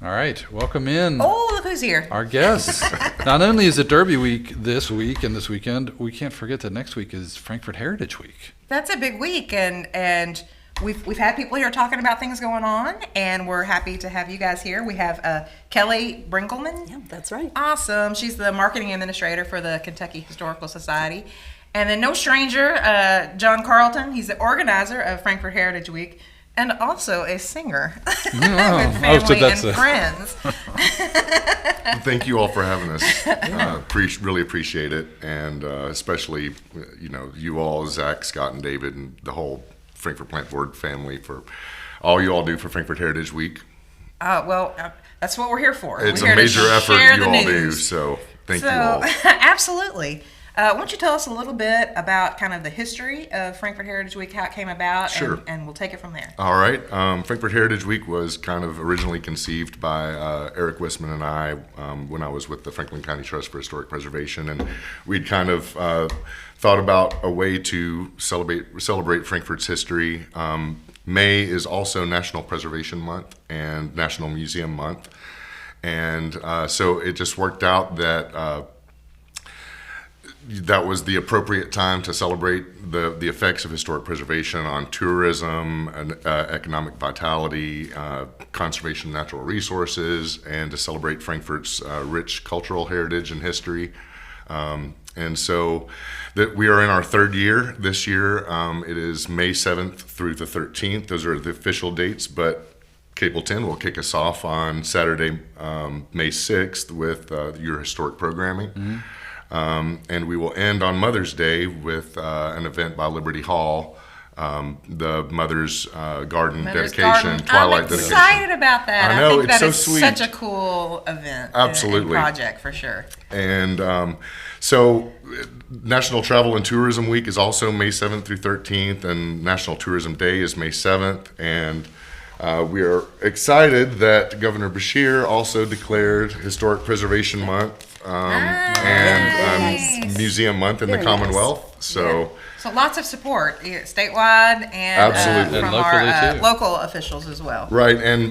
All right, welcome in. Oh, look who's here. Our guests. Not only is it Derby Week this week and this weekend, we can't forget that next week is Frankfort Heritage Week. That's a big week, and we've had people here talking about things going on, and we're happy to have you guys here. We have Kelly Brengelman. Yeah, that's right. Awesome. She's the marketing administrator for the Kentucky Historical Society. And then no stranger, John Carlton. He's the organizer of Frankfort Heritage Week and also a singer with family and friends. Thank you all for having us. Really appreciate it, and especially you all, Zach, Scott, and David, and the whole Frankfort Plant Board family for all you all do for Frankfort Heritage Week. That's what we're here for. It's we're a major effort you all do, so thank you all. Absolutely. Why don't you tell us a little bit about kind of the history of Frankfort Heritage Week, how it came about, Sure. and we'll take it from there. All right. Frankfort Heritage Week was kind of originally conceived by Eric Wissman and I when I was with the Franklin County Trust for Historic Preservation, and we'd kind of thought about a way to celebrate Frankfort's history. May is also National Preservation Month and National Museum Month, and so it just worked out that that was the appropriate time to celebrate the effects of historic preservation on tourism, and, economic vitality, conservation of natural resources, and to celebrate Frankfort's rich cultural heritage and history. And so that we are in our third year this year. It is May 7th through the 13th. Those are the official dates, but Cable 10 will kick us off on Saturday, May 6th with your historic programming. Mm-hmm. And we will end on Mother's Day with an event by Liberty Hall, the Mother's Garden dedication, Twilight dedication. I'm excited about that. I know, think it's that so is sweet. Such a cool event. Absolutely. And project for sure. And so National Travel and Tourism Week is also May 7th through 13th, and National Tourism Day is May 7th. And we are excited that Governor Beshear also declared Historic Preservation Month and Museum Month in the Commonwealth. Nice. So lots of support statewide and Absolutely. From And our too. local officials as well. right, and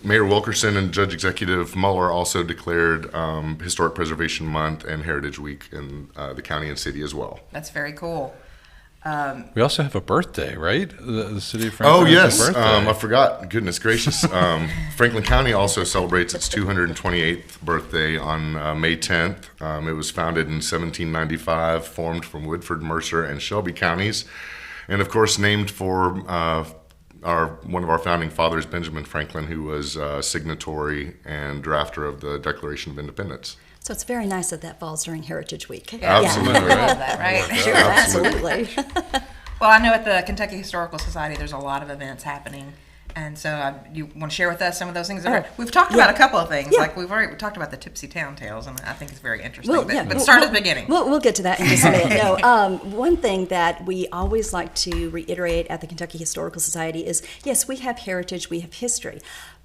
Mayor Wilkerson and Judge Executive Mueller also declared Historic Preservation Month and Heritage Week in the county and city as well. That's very cool. We also have a birthday, right? The city of Frankfort Oh, has yes. a birthday. I forgot. Goodness gracious. Franklin County also celebrates its 228th birthday on May 10th. It was founded in 1795, formed from Woodford, Mercer, and Shelby counties, and of course named for one of our founding fathers, Benjamin Franklin, who was signatory and drafter of the Declaration of Independence. So it's very nice that falls during Heritage Week. Yeah. Absolutely. I love that, right? Sure, absolutely. Well, I know at the Kentucky Historical Society there's a lot of events happening. And so you want to share with us some of those things? We've talked about a couple of things. Yeah. Like we talked about the Tipsy Town Tales, and I think it's very interesting. Well, but start at the beginning. We'll get to that in just a minute. No, one thing that we always like to reiterate at the Kentucky Historical Society is, yes, we have heritage, we have history.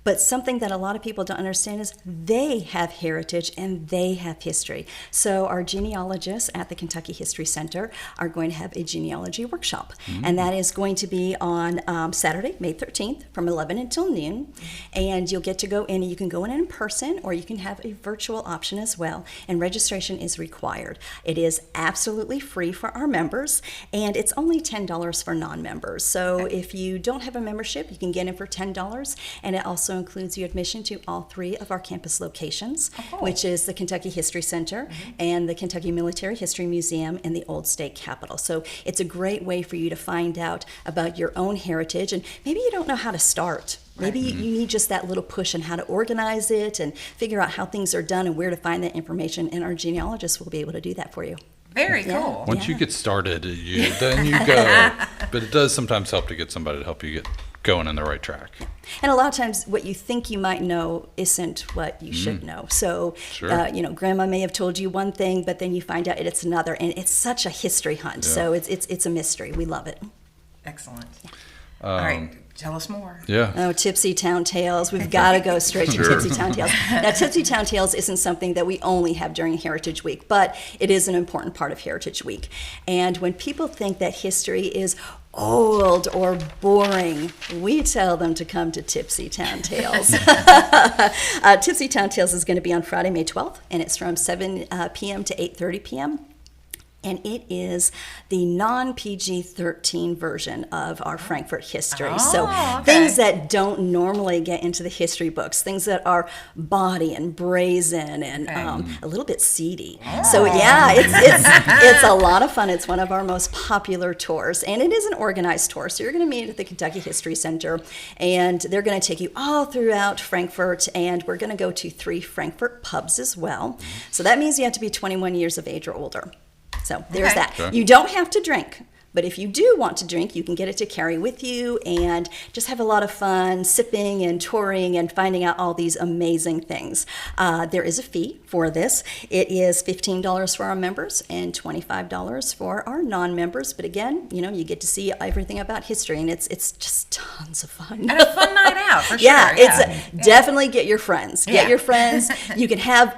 But something that a lot of people don't understand is they have heritage and they have history. So our genealogists at the Kentucky History Center are going to have a genealogy workshop. Mm-hmm. And that is going to be on Saturday, May 13th from 11 until noon. And you'll get to go in, and you can go in person or you can have a virtual option as well. And registration is required. It is absolutely free for our members, and it's only $10 for non-members. So if you don't have a membership, you can get in for $10, and it also includes you admission to all three of our campus locations, which is the Kentucky History Center and the Kentucky Military History Museum and the Old State Capitol. So it's a great way for you to find out about your own heritage, and maybe you don't know how to start. Maybe you need just that little push on how to organize it and figure out how things are done and where to find that information, and our genealogists will be able to do that for you. Very cool. Once you get started, then you go. But it does sometimes help to get somebody to help you get going in the right track. And a lot of times what you think you might know isn't what you should know. So, Sure. Grandma may have told you one thing, but then you find out it's another, and it's such a history hunt. Yeah. So it's a mystery. We love it. Excellent. All right. Tell us more. Yeah. Oh, Tipsy Town Tales. We've got to go straight to Tipsy Town Tales. Now, Tipsy Town Tales isn't something that we only have during Heritage Week, but it is an important part of Heritage Week. And when people think that history is old or boring, we tell them to come to Tipsy Town Tales. Tipsy Town Tales is going to be on Friday, May 12th, and it's from 7 p.m. to 8:30 p.m. And it is the non-PG-13 version of our Frankfort history. Oh, okay. Things that don't normally get into the history books, things that are bawdy and brazen and a little bit seedy. So yeah, it's a lot of fun. It's one of our most popular tours, and it is an organized tour. So you're going to meet at the Kentucky History Center, and they're going to take you all throughout Frankfort, and we're going to go to 3 Frankfort pubs as well. So that means you have to be 21 years of age or older. So there's Okay. that. Okay. You don't have to drink, but if you do want to drink, you can get it to carry with you and just have a lot of fun sipping and touring and finding out all these amazing things. There is a fee for this. It is $15 for our members and $25 for our non-members. But again, you get to see everything about history, and it's just tons of fun. And a fun night out, for sure. Yeah, definitely get your friends. Get Yeah. your friends. You can have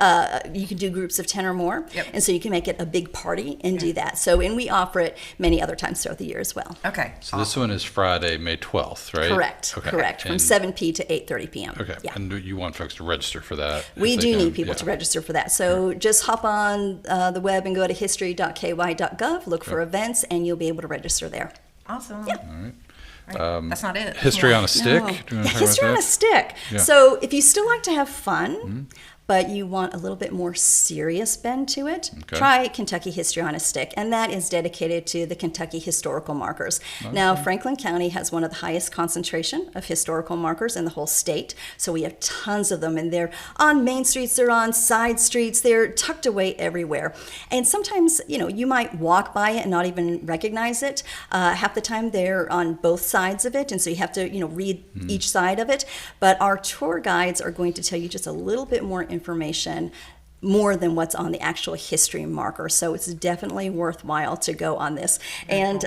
you can do groups of 10 or more, Yep. and so you can make it a big party and do that. So, and we offer it many other times throughout the year as well. Okay. So this one is Friday, May 12th, right? Correct. Okay. Correct. From And- 7 p. to 8:30 p.m. Okay. Yeah. And you want folks to register for that? if We they do can? need people to register for that. So just hop on the web and go to history.ky.gov, look for events, and you'll be able to register there. Awesome. Yeah. Right. That's not it. History on a stick? No. Do you want to Yeah, talk history about on that? a stick. Yeah. So if you still like to have fun, but you want a little bit more serious bend to it, Okay. try Kentucky History on a Stick, and that is dedicated to the Kentucky historical markers. Now, Franklin County has one of the highest concentration of historical markers in the whole state, so we have tons of them, and they're on main streets, they're on side streets, they're tucked away everywhere. And sometimes, you might walk by it and not even recognize it. Half the time they're on both sides of it, and so you have to, read each side of it. But our tour guides are going to tell you just a little bit more information, more than what's on the actual history marker. So it's definitely worthwhile to go on this. And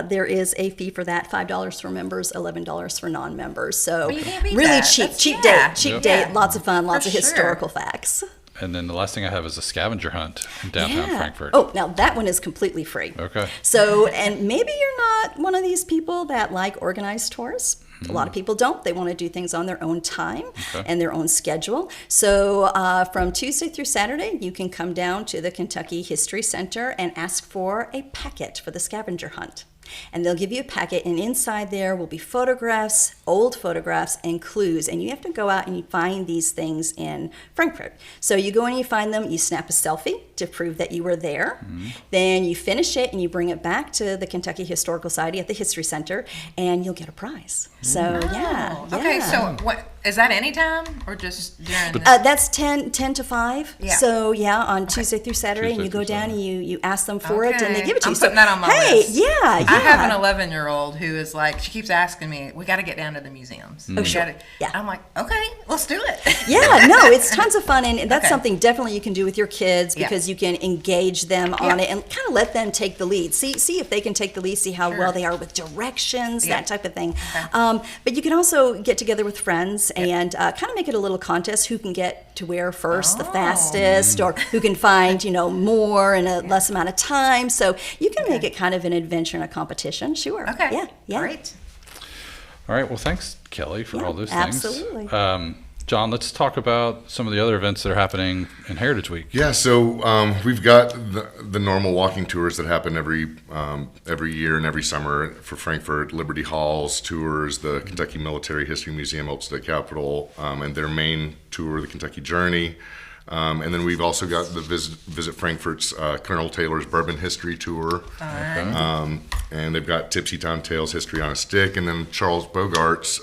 there is a fee for that, $5 for members, $11 for non-members. So Well, you can't beat really that. cheap, That's- cheap yeah. date, cheap Yep. date, Yeah. lots of fun, lots For of sure. historical facts. And then the last thing I have is a scavenger hunt in downtown Frankfort. Oh, now that one is completely free. Okay. So, and maybe you're not one of these people that like organized tours. A lot of people don't. They want to do things on their own time and their own schedule. So from Tuesday through Saturday, you can come down to the Kentucky History Center and ask for a packet for the scavenger hunt. And they'll give you a packet, and inside there will be photographs, old photographs, and clues. And you have to go out and you find these things in Frankfurt. So you go and you find them, you snap a selfie to prove that you were there. Then you finish it and you bring it back to the Kentucky Historical Society at the History Center, and you'll get a prize. So yeah. Okay, yeah. so what is that anytime or just during the That's 10 to 5. Yeah. So, yeah, on Tuesday through Saturday, and Tuesday you go through down and Saturday. you ask them for it, and they Okay. give it to I'm you. So, putting that on my hey, list. yeah. I have an 11-year-old who is like, she keeps asking me, we got to get down to the museums. Oh, sure. Yeah. I'm like, okay, let's do it. Yeah, no, it's tons of fun, and that's Okay. something definitely you can do with your kids Yeah. because you can engage them on Yeah. it and kind of let them take the lead. See if they can take the lead, see how Sure. well they are with directions, Yeah. that type of thing. Okay. But you can also get together with friends and kind of make it a little contest: who can get to where first, the Oh. fastest, or who can find more in a less amount of time. So you can make Okay. it kind of an adventure and a competition. Sure. Okay. Yeah. Yeah. Great. All right. Well, thanks, Kelly, for Yeah, all those things. absolutely. John, let's talk about some of the other events that are happening in Heritage Week. Yeah, so we've got the normal walking tours that happen every year and every summer for Frankfurt, Liberty Halls tours, the Kentucky Military History Museum, Old State Capitol, and their main tour, the Kentucky Journey. And then we've also got the Visit Frankfurt's Colonel Taylor's Bourbon History Tour. And they've got Tipsy Town Tales History on a Stick, and then Charles Bogart's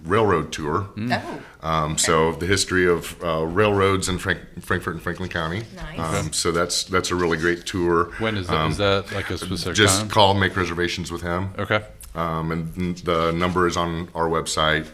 Railroad Tour. Oh. So the history of railroads in Frankfort and Franklin County. Nice. So that's a really great tour. When is that? Is that like a specific Just time? call and make reservations with him. Okay. And the number is on our website,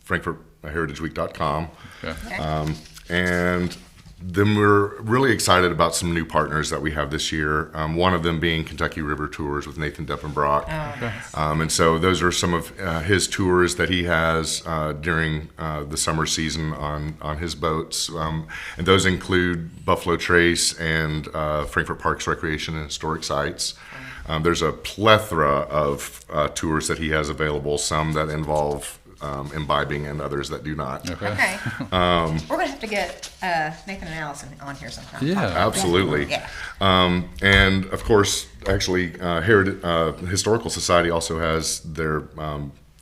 frankfortheritageweek.com. Okay. And then we're really excited about some new partners that we have this year. One of them being Kentucky River Tours with Nathan Deppenbrock. Nice. And so those are some of his tours that he has during the summer season on his boats. And those include Buffalo Trace and Frankfort Parks Recreation and Historic Sites. There's a plethora of tours that he has available, some that involve imbibing and others that do not. Okay. We're going to have to get Nathan and Allison on here sometime. Yeah. Absolutely. Yeah. And of course, actually, Historical Society also has their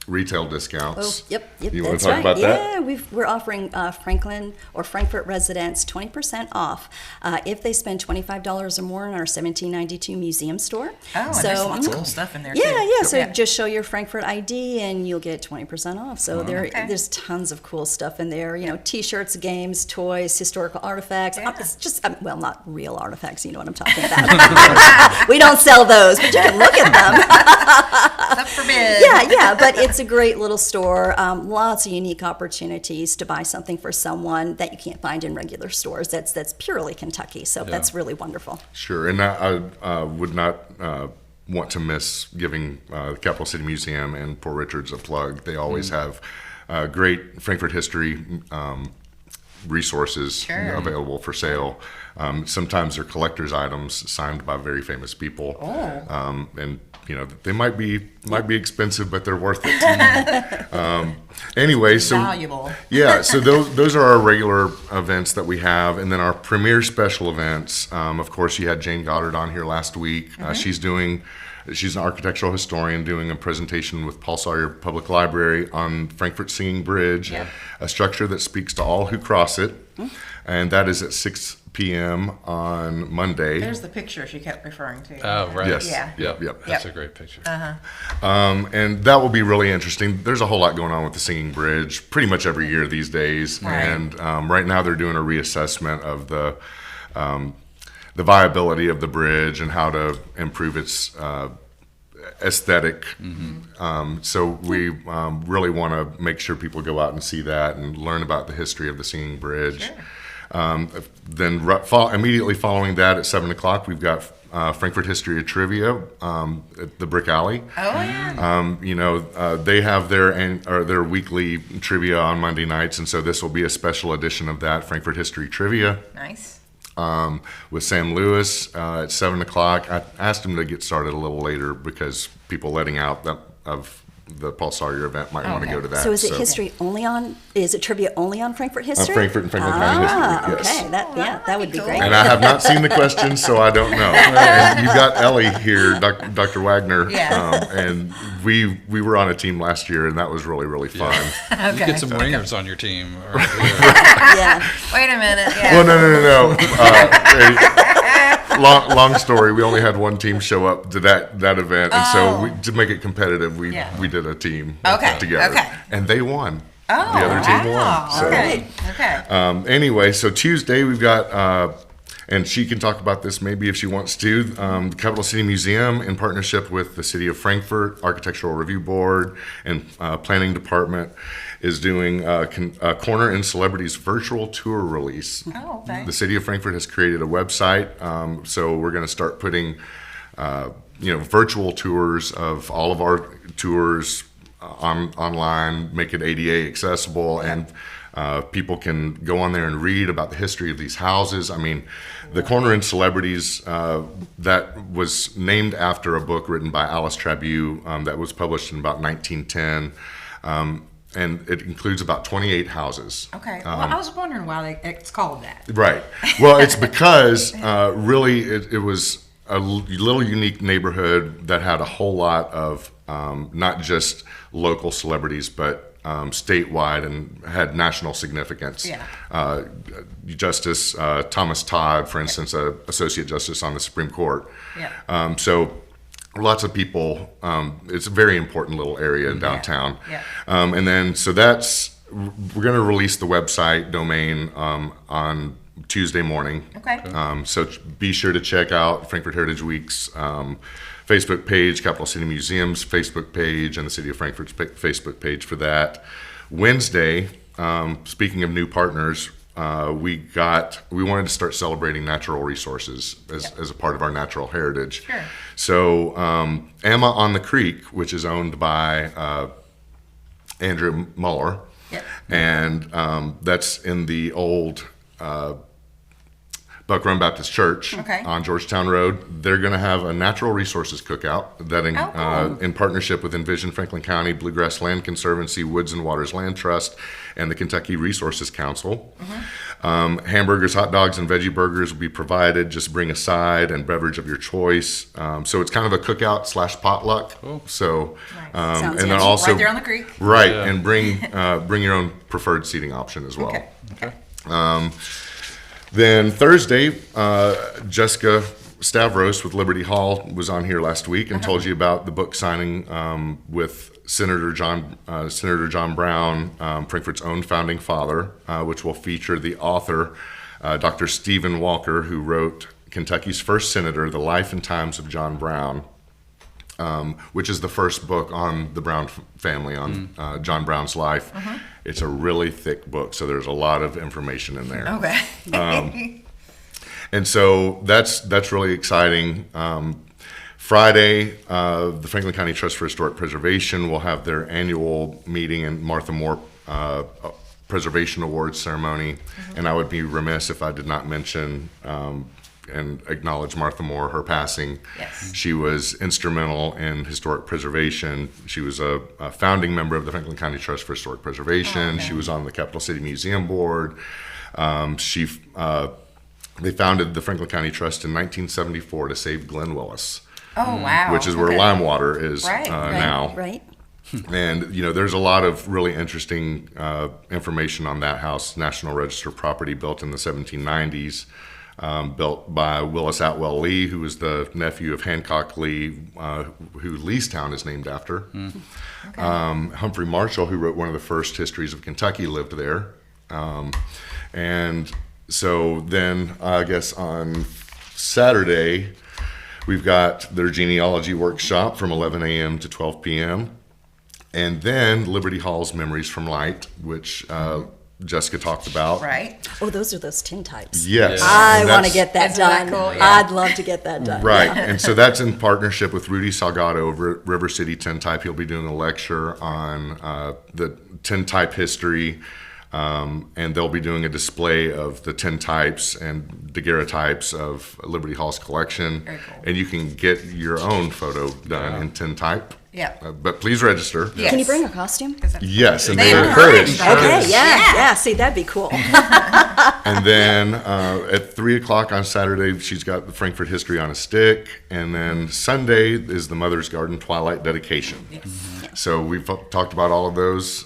retail discounts. Oh, yep, You want that's to talk right. about that? Yeah, we're offering Franklin or Frankfort residents 20% off if they spend $25 or more in our 1792 museum store. Oh, and there's lots of cool stuff in there, too. Yeah. So Yeah. just show your Frankfort ID and you'll get 20% off. So there's tons of cool stuff in there. You know, T-shirts, games, toys, historical artifacts. Yeah. It's just well, not real artifacts. You know what I'm talking about. We don't sell those, but you can look at them. Up for bid. Yeah, but it's a great little store. Lots of unique opportunities to buy something for someone that you can't find in regular stores. That's purely Kentucky. So that's really wonderful. Sure. And I would not want to miss giving the Capital City Museum and Port Richards a plug. They always have great Frankfort history resources available for sale. Sometimes they're collector's items signed by very famous people. And you know, they might be expensive, but they're worth it. Anyway, so Valuable. yeah, so those are our regular events that we have, and then our premier special events. Of course, you had Jane Goddard on here last week. She's an architectural historian doing a presentation with Paul Sawyer Public Library on Frankfort Singing Bridge, a structure that speaks to all who cross it, and that is at 6 p.m. on Monday. There's the picture she kept referring to. Oh, right. Yes. Yeah. Yep. That's a great picture. And that will be really interesting. There's a whole lot going on with the Singing Bridge pretty much every year these days. Right. And right now they're doing a reassessment of the viability of the bridge and how to improve its aesthetic. So we really want to make sure people go out and see that and learn about the history of the Singing Bridge. Sure. Then immediately following that at 7 o'clock, we've got Frankfort History Trivia at the Brick Alley. Oh, yeah. They have their weekly trivia on Monday nights, and so this will be a special edition of that, Frankfort History Trivia. Nice. With Sam Lewis at 7 o'clock. I asked him to get started a little later because people letting out of the Paul Sawyer event might want to go to that. So is it trivia only on Frankfort history? Frankfort and Franklin County history, yes. Okay, that would be great. And I have not seen the questions, so I don't know. And you've got Ellie here, Dr. Wagner, Yeah. and we were on a team last year, and that was really, really fun. You get some wingers on your team. Yeah. Wait a minute. Yeah. Well, no. Long story. We only had one team show up to that event, and so to make it competitive, we did a team together, and they won. The other team won. So, Okay. anyway, so Tuesday we've got, and she can talk about this maybe if she wants to, the Capital City Museum in partnership with the City of Frankfort, Architectural Review Board, and Planning Department is doing a Corner in Celebrities virtual tour release. Oh, okay. The City of Frankfort has created a website, so we're going to start putting, virtual tours of all of our tours online, make it ADA accessible, and people can go on there and read about the history of these houses. I mean, the Corner in Celebrities, that was named after a book written by Alice Trabue that was published in about 1910. And it includes about 28 houses. Okay. Well, I was wondering why it's called that. Right. Well, it's because really it was a little unique neighborhood that had a whole lot of not just local celebrities, but statewide and had national significance. Yeah. Justice Thomas Todd, for instance, Associate Justice on the Supreme Court. Yeah. So lots of people. It's a very important little area in downtown. Yeah. And then so we're going to release the website domain on Tuesday morning. Okay. So be sure to check out Frankfort Heritage Week's Facebook page, Capital City Museum's Facebook page, and the City of Frankfort's Facebook page for that. Wednesday, speaking of new partners, we wanted to start celebrating natural resources as a part of our natural heritage. Sure. So Amma on the Creek, which is owned by Andrew Muller, Yep. and that's in the old Buck Run Baptist Church Okay. on Georgetown Road. They're going to have a natural resources cookout that in partnership with Envision Franklin County, Bluegrass Land Conservancy, Woods and Waters Land Trust, and the Kentucky Resources Council. Hamburgers, hot dogs, and veggie burgers will be provided. Just bring a side and beverage of your choice. So it's kind of a cookout / potluck. Cool. So, Sounds and then good. also Right there on the creek. right, Yeah. and bring your own preferred seating option as well. Okay. Then Thursday, Jessica Stavros with Liberty Hall was on here last week and told you about the book signing with Senator John Brown, Frankfort's own founding father, which will feature the author, Dr. Stephen Walker, who wrote Kentucky's first senator, The Life and Times of John Brown, which is the first book on the Brown family, on John Brown's life. It's a really thick book, so there's a lot of information in there. Okay. And so that's really exciting. Friday, the Franklin County Trust for Historic Preservation will have their annual meeting and Martha Moore Preservation Awards ceremony. And I would be remiss if I did not mention and acknowledge Martha Moore, her passing. Yes. She was instrumental in historic preservation. She was a founding member of the Franklin County Trust for Historic Preservation. Okay. She was on the Capital City Museum Board. They founded the Franklin County Trust in 1974 to save Glen Willis, Oh, wow. which is where Okay. Limewater is Right, now. Right. And, there's a lot of really interesting information on that house. National Register property built in the 1790s, built by Willis Atwell Lee, who was the nephew of Hancock Lee, who Leestown is named after. Humphrey Marshall, who wrote one of the first histories of Kentucky, lived there. And so then I guess on Saturday, we've got their genealogy workshop from 11 a.m. to 12 p.m. And then Liberty Hall's Memories from Light, which Jessica talked about. Right. Oh, those are those tin types. Yes. I And want to that's- get that Isn't that done. cool? Yeah. I'd love to get that done. Right. Yeah. And so that's in partnership with Rudy Salgado over at River City Tintype. He'll be doing a lecture on the tintype history. And they'll be doing a display of the tintypes and daguerreotypes of Liberty Hall's collection. Very cool. And you can get your own photo done in tintype. Yeah. But please register. Yes. Can you bring a costume? Yes, and They they encourage encourage. that. Okay, Yeah. yeah. See, that'd be cool. And then at 3 o'clock on Saturday, she's got the Frankfort History on a Stick. And then Sunday is the Mother's Garden Twilight Dedication. So we've talked about all of those,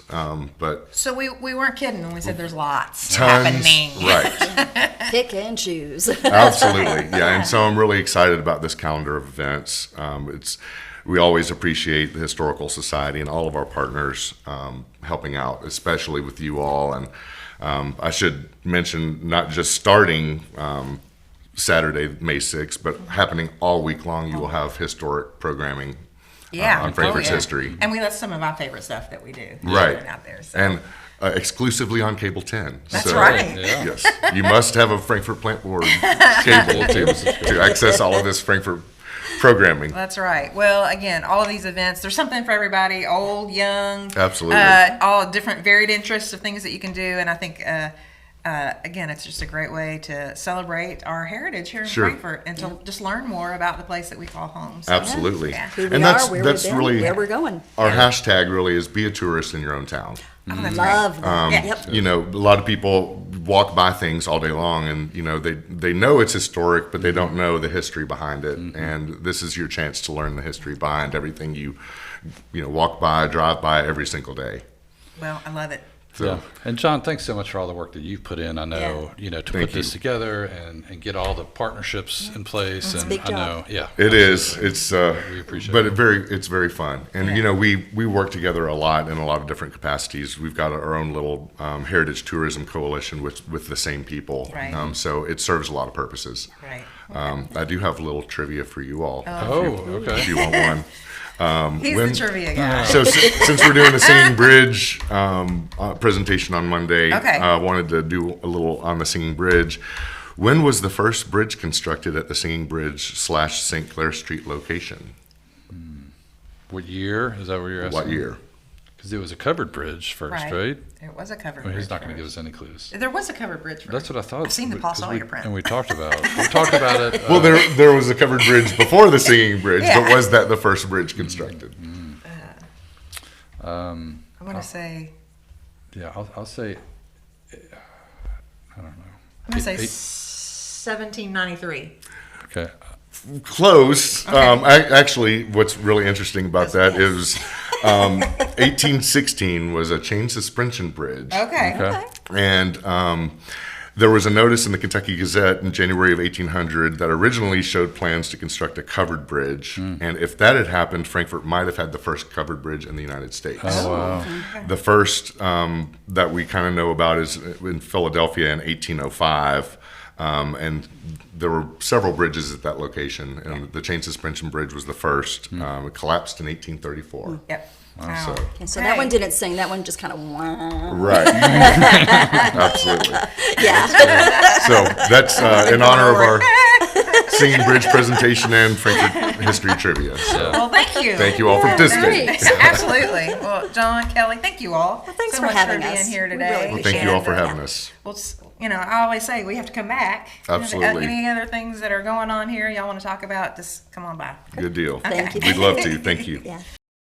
but So we weren't kidding when we said there's lots tons. happening. Right. Pick and choose. Absolutely. Yeah. And so I'm really excited about this calendar of events. We always appreciate the Historical Society and all of our partners helping out, especially with you all. And I should mention not just starting Saturday, May 6th, but happening all week long, you will have historic programming Yeah. on Frankfort's yeah. history. And that's some of my favorite stuff that we do. Right. Out there. So. And exclusively on Cable 10. That's right. Yeah. Yes. You must have a Frankfort Plant Board cable to access all of this Frankfort programming. That's right. Well, again, all of these events, there's something for everybody, old, young. Absolutely. All different varied interests of things that you can do. And I think, again, it's just a great way to celebrate our heritage here in Sure. Frankfort and to just learn more about the place that we call home. So, Absolutely. Yeah. Who we And are, that's where that's we've been, really where we're going. our hashtag really is be a tourist in your own town. Oh, that's Love great. that. Yeah. Yep. A lot of people walk by things all day long and they know it's historic, but they don't know the history behind it. And this is your chance to learn the history behind everything you walk by, drive by every single day. Well, I love it. So Yeah. And John, thanks so much for all the work that you've put in. I know, to Thank put this you. together and get all the partnerships in place. It's a And big I know, job. yeah. it is. It's We appreciate but it. it's very fun. And we work together a lot in a lot of different capacities. We've got our own little heritage tourism coalition with the same people. Right. So it serves a lot of purposes. Right. I do have a little trivia for you all. Oh, okay. If you want one. He's when- the trivia guy. So since we're doing the Singing Bridge presentation on Monday, Okay. I wanted to do a little on the Singing Bridge. When was the first bridge constructed at the Singing Bridge / St. Clair Street location? What year? Is that what you're asking? What year? Because it was a covered bridge first, right? It was a covered I mean, bridge. he's not going to give first. us any clues. There was a covered bridge first. That's what I thought. I've seen the Paul Sawyer print. And we talked about it. Well, there was a covered bridge before the Singing Bridge, Yeah. but was that the first bridge constructed? I'm going to say, Yeah, I'll say, I don't know. I'm going to say Eight- 1793. Okay. Close. Actually, what's really interesting about that is 1816 was a chain suspension bridge. Okay. Okay. And there was a notice in the Kentucky Gazette in January of 1800 that originally showed plans to construct a covered bridge. And if that had happened, Frankfort might have had the first covered bridge in the United States. Oh, wow. The first that we kind of know about is in Philadelphia in 1805. And there were several bridges at that location. And the chain suspension bridge was the first. It collapsed in 1834. Yep. Wow. So, And so that one didn't sing. That one just kind of wah. right. Absolutely. Yeah. So that's in honor of our Singing Bridge presentation and Frankfort history trivia. So Well, thank you. thank you all for participating. Absolutely. Well, John, Kelly, thank you all. thanks so for much having for being us. here We today. really Well, thank you all for And, having us. Well, I always say we have to come back. Absolutely. Any other things that are going on here y'all want to talk about, just come on by. Good deal. Thank you. We'd love to. Thank you. Yeah.